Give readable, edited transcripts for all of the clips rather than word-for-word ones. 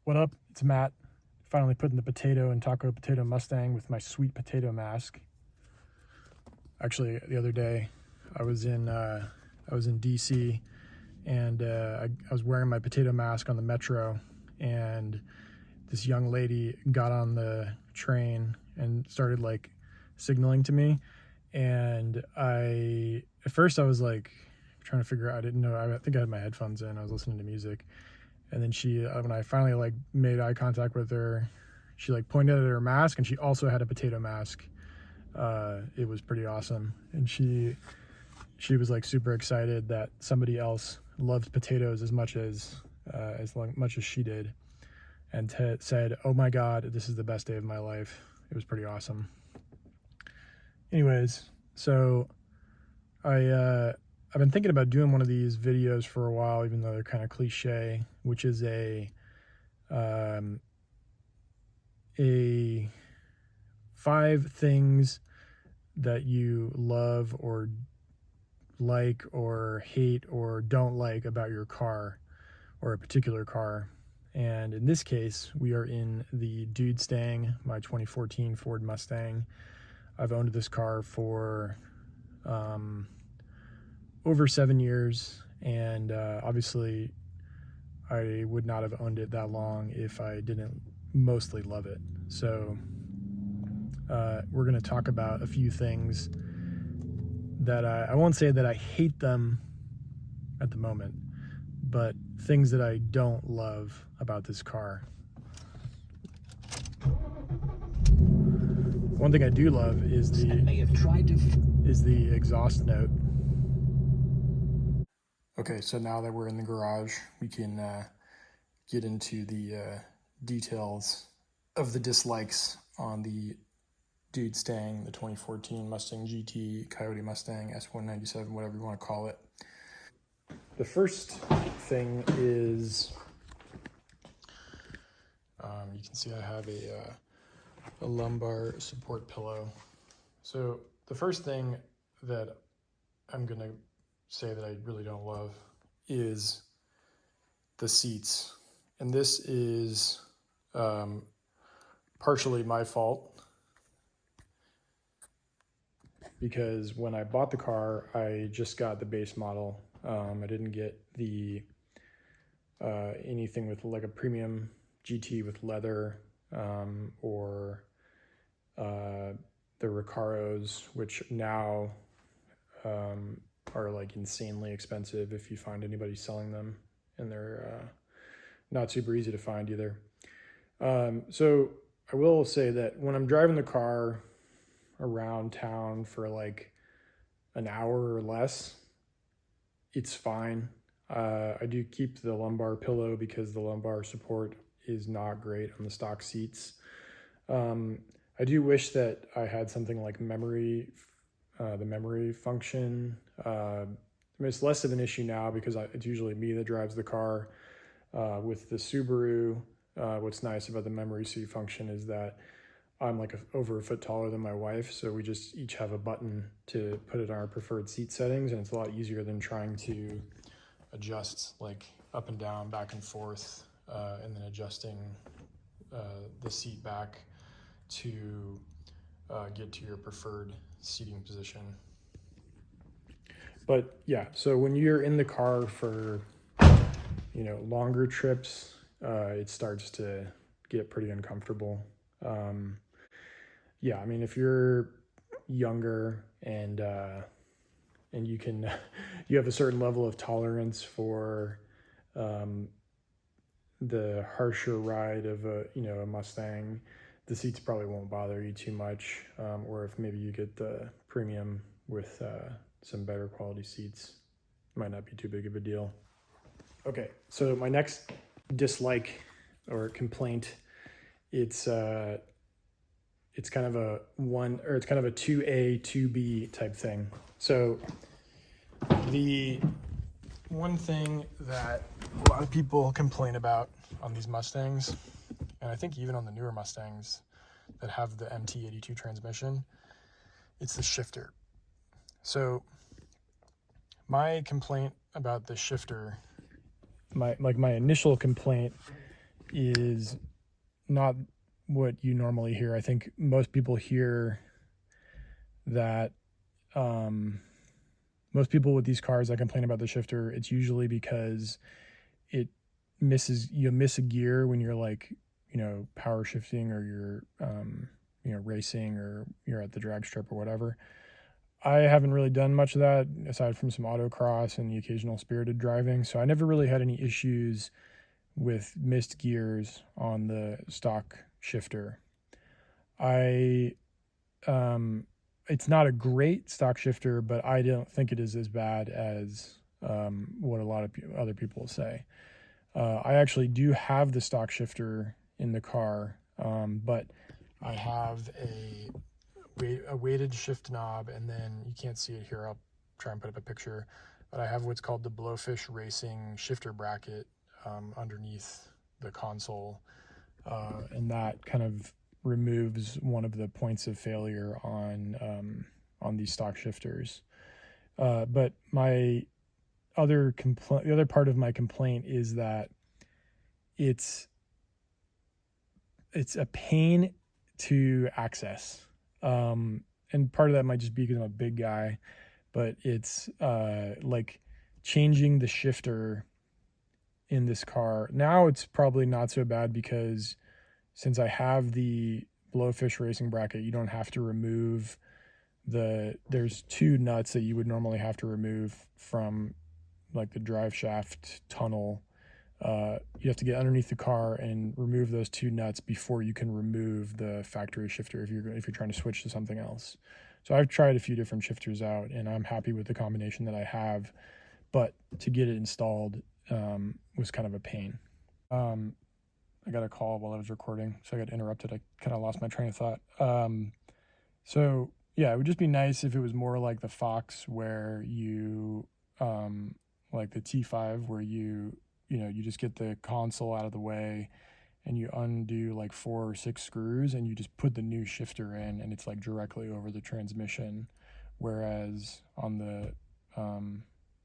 What up? It's Matt. Finally putting the potato and taco potato Mustang with my sweet potato mask. Actually, the other day, I was in DC, and I was wearing my potato mask on the metro, and this young lady got on the train and started like signaling to me, and at first I was like trying to figure out. I didn't know. I think I had my headphones in. I was listening to music. And then she, when I finally like made eye contact with her, she like pointed at her mask, and she also had a potato mask. It was pretty awesome. And she was like super excited that somebody else loved potatoes as much as she did, and said, "Oh my God, this is the best day of my life." It was pretty awesome. Anyways, so I've been thinking about doing one of these videos for a while, even though they're kind of cliche, which is a 5 things that you love or like or hate or don't like about your car or a particular car. And in this case, we are in the Dude Stang, my 2014 Ford Mustang. I've owned this car for over 7 years, and obviously I would not have owned it that long if I didn't mostly love it. So we're going to talk about a few things that I won't say that I hate them at the moment, but things that I don't love about this car. One thing I do love is the exhaust note. Okay, so now that we're in the garage, we can get into the details of the dislikes on the Dude Stang, the 2014 Mustang GT, Coyote Mustang, S197, whatever you want to call it. The first thing is, you can see I have a lumbar support pillow. So the first thing that I'm going to say that I really don't love is the seats. And this is partially my fault, because when I bought the car, I just got the base model. I didn't get the anything with like a premium GT with leather or the Recaros, which now are like insanely expensive if you find anybody selling them, and they're not super easy to find either. So I will say that when I'm driving the car around town for like an hour or less, it's fine. I do keep the lumbar pillow because the lumbar support is not great on the stock seats. I do wish that I had something like memory, the memory function. I mean, it's less of an issue now because it's usually me that drives the car. With the Subaru, what's nice about the memory seat function is that I'm like over a foot taller than my wife, so we just each have a button to put it on our preferred seat settings, and it's a lot easier than trying to adjust like up and down, back and forth, and then adjusting the seat back to get to your preferred seating position. But yeah, so when you're in the car for longer trips, it starts to get pretty uncomfortable. Yeah, I mean, if you're younger and you can you have a certain level of tolerance for the harsher ride of a Mustang, the seats probably won't bother you too much. Or if maybe you get the premium with some better quality seats, it might not be too big of a deal. Okay, so my next dislike or complaint, it's kind of a 2A, 2B type thing. So the one thing that a lot of people complain about on these Mustangs, and I think even on the newer Mustangs that have the MT82 transmission, it's the shifter. So my complaint about the shifter, my initial complaint is not what you normally hear. I think most people hear that most people with these cars that complain about the shifter, it's usually because you miss a gear when you're like, power shifting, or you're racing, or you're at the drag strip or whatever. I haven't really done much of that aside from some autocross and the occasional spirited driving. So I never really had any issues with missed gears on the stock shifter. It's not a great stock shifter, but I don't think it is as bad as what a lot of other people say. I actually do have the stock shifter in the car, but I have a weighted shift knob, and then you can't see it here. I'll try and put up a picture, but I have what's called the Blowfish Racing shifter bracket underneath the console, and that kind of removes one of the points of failure on these stock shifters. But the other part of my complaint is that it's a pain to access. And part of that might just be because I'm a big guy, but it's like changing the shifter in this car. Now it's probably not so bad because since I have the Blowfish Racing bracket, you don't have to remove there's two nuts that you would normally have to remove from like the drive shaft tunnel. You have to get underneath the car and remove those two nuts before you can remove the factory shifter if you're trying to switch to something else. So I've tried a few different shifters out, and I'm happy with the combination that I have, but to get it installed was kind of a pain. I got a call while I was recording, so I got interrupted. I kind of lost my train of thought. So yeah, it would just be nice if it was more like the Fox, where you like the T5, where you just get the console out of the way and you undo like 4 or 6 screws and you just put the new shifter in, and it's like directly over the transmission. Whereas on the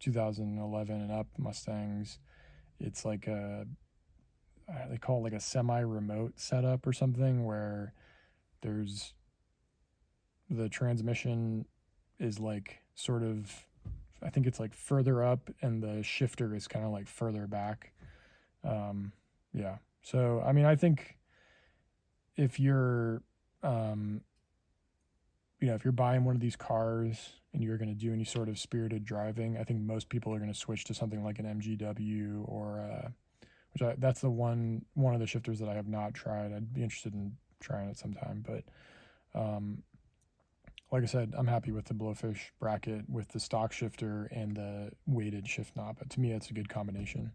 2011 and up Mustangs, it's like they call it like a semi-remote setup or something, where there's the transmission is like sort of, I think it's like further up, and the shifter is kind of like further back. Yeah. So, I mean, I think if you're, if you're buying one of these cars and you're going to do any sort of spirited driving, I think most people are going to switch to something like an MGW or, that's the one of the shifters that I have not tried. I'd be interested in trying it sometime, but, like I said, I'm happy with the Blowfish bracket with the stock shifter and the weighted shift knob. To me, that's a good combination.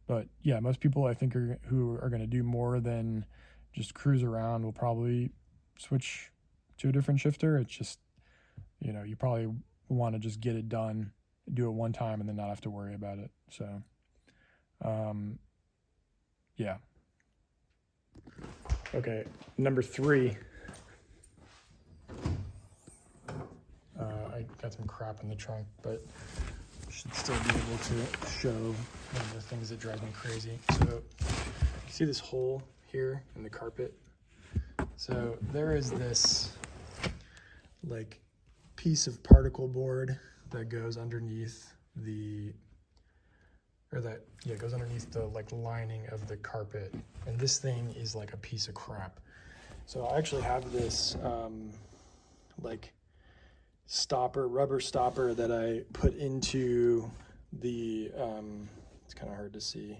But yeah, most people I think who are going to do more than just cruise around will probably switch to a different shifter. It's just, you probably want to just get it done, do it one time, and then not have to worry about it. So, yeah. Okay, number 3. I got some crap in the trunk, but should still be able to show one of the things that drive me crazy. So, see this hole here in the carpet? So there is this like piece of particle board that goes underneath goes underneath the like lining of the carpet, and this thing is like a piece of crap. So I actually have this like rubber stopper that I put into the it's kind of hard to see.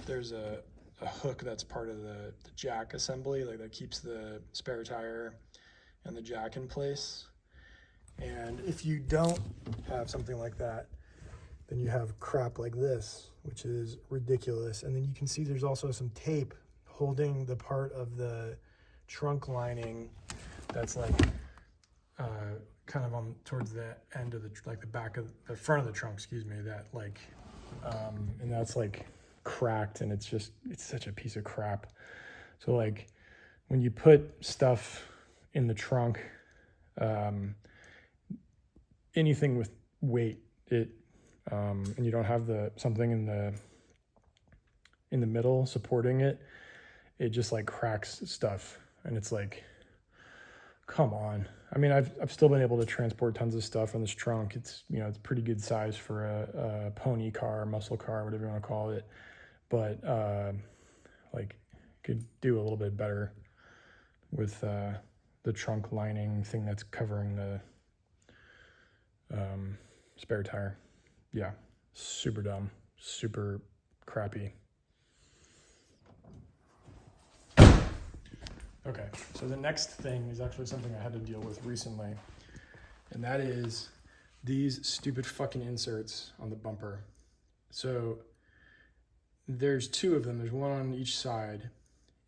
There's a hook that's part of the jack assembly, like that keeps the spare tire and the jack in place. And if you don't have something like that, then you have crap like this, which is ridiculous. And then you can see there's also some tape holding the part of the trunk lining that's like kind of on towards the end of the front of the trunk, that like and that's like cracked, and it's such a piece of crap. So like when you put stuff in the trunk, anything with weight, and you don't have something in in the middle supporting it, it just like cracks stuff. And it's like, come on. I mean, I've still been able to transport tons of stuff in this trunk. It's, you know, it's pretty good size for a pony car, muscle car, whatever you want to call it. But like, could do a little bit better with the trunk lining thing that's covering the spare tire. Yeah, super dumb, super crappy. Okay, so the next thing is actually something I had to deal with recently, and that is these stupid fucking inserts on the bumper. So there's two of them. There's one on each side,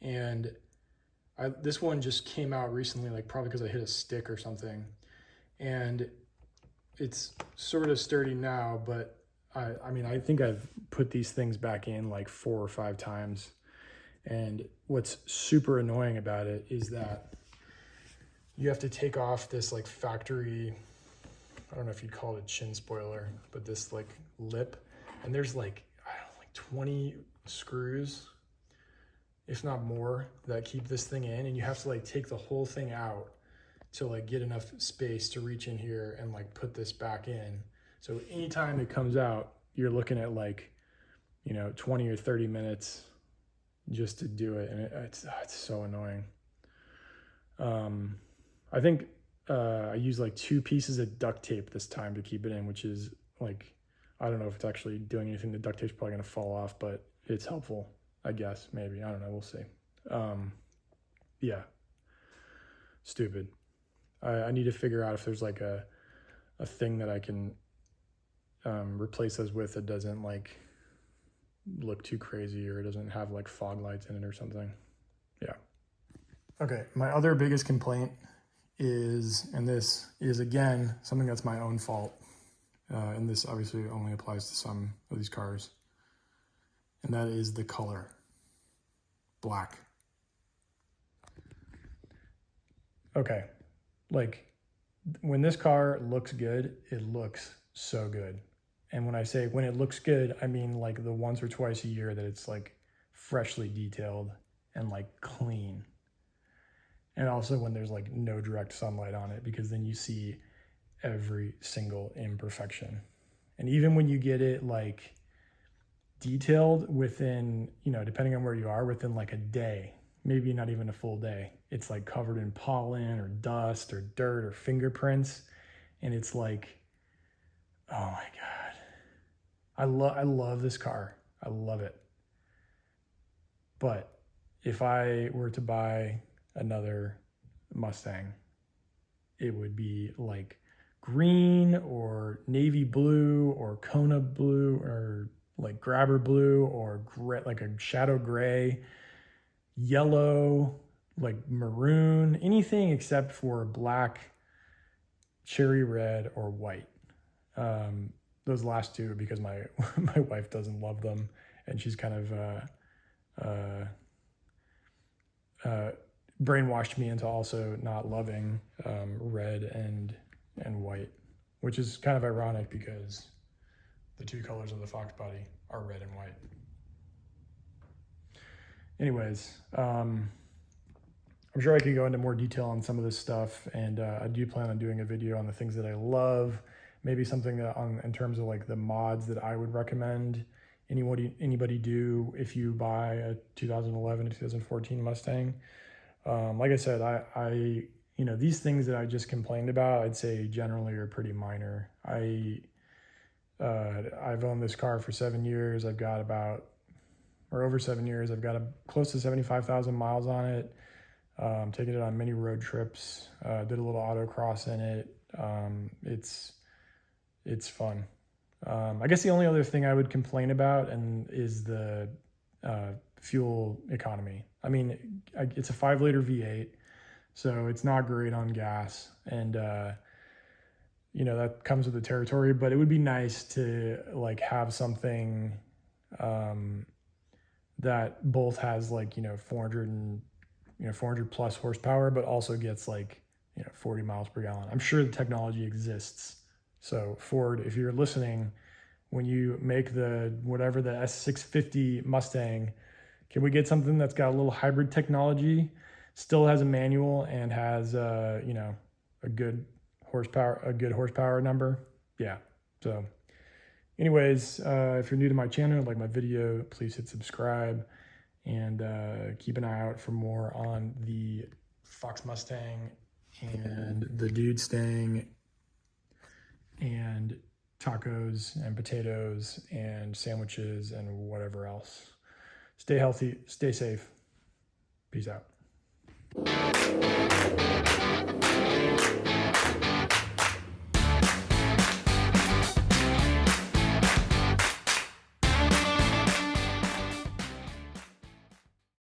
and this one just came out recently, like probably because I hit a stick or something, and it's sort of sturdy now, but I mean, I think I've put these things back in like 4 or 5 times. And what's super annoying about it is that you have to take off this like factory, I don't know if you'd call it a chin spoiler, but this like lip, and there's like, I don't know, like 20 screws, if not more, that keep this thing in, and you have to like take the whole thing out to like get enough space to reach in here and like put this back in. So anytime it comes out, you're looking at like, you know, 20 or 30 minutes just to do it, and it's so annoying. I think I used like 2 pieces of duct tape this time to keep it in, which is like, I don't know if it's actually doing anything. The duct tape's probably gonna fall off, but it's helpful, I guess, maybe. I don't know, we'll see. Yeah, stupid. I need to figure out if there's like a thing that I can replace those with that doesn't like look too crazy, or it doesn't have like fog lights in it or something. Yeah. Okay, my other biggest complaint is, and this is again something that's my own fault, and this obviously only applies to some of these cars, and that is the color. Black. Okay, like when this car looks good, it looks so good. And when I say when it looks good, I mean like the once or twice a year that it's like freshly detailed and like clean. And also when there's like no direct sunlight on it, because then you see every single imperfection. And even when you get it like detailed within, you know, depending on where you are, within like a day, maybe not even a full day, it's like covered in pollen or dust or dirt or fingerprints. And it's like, oh my God. I love this car. I love it. But if I were to buy another Mustang, it would be like green or navy blue or Kona blue or like grabber blue or gray, like a shadow gray, yellow, like maroon, anything except for black, cherry red, or white. Those last two, because my wife doesn't love them, and she's kind of brainwashed me into also not loving red and white, which is kind of ironic because the 2 colors of the Fox body are red and white. Anyways, I'm sure I could go into more detail on some of this stuff, and I do plan on doing a video on the things that I love. Maybe something that in terms of like the mods that I would recommend anybody do if you buy a 2011 to 2014 Mustang. Like I said, I you know, these things that I just complained about, I'd say generally are pretty minor. I've owned this car for 7 years. I've got over 7 years. I've got close to 75,000 miles on it. Taken it on many road trips. Did a little autocross in it. It's fun. I guess the only other thing I would complain about is the fuel economy. I mean, it's a 5-liter V8, so it's not great on gas, and you know, that comes with the territory. But it would be nice to like have something that both has like, you know, 400 plus horsepower, but also gets like, you know, 40 miles per gallon. I'm sure the technology exists. So Ford, if you're listening, when you make the whatever the S650 Mustang, can we get something that's got a little hybrid technology, still has a manual and has you know, a good horsepower number? Yeah. So anyways, if you're new to my channel, like my video, please hit subscribe and keep an eye out for more on the Fox Mustang and the Dude Stang and tacos and potatoes and sandwiches and whatever else. Stay healthy, stay safe. Peace out.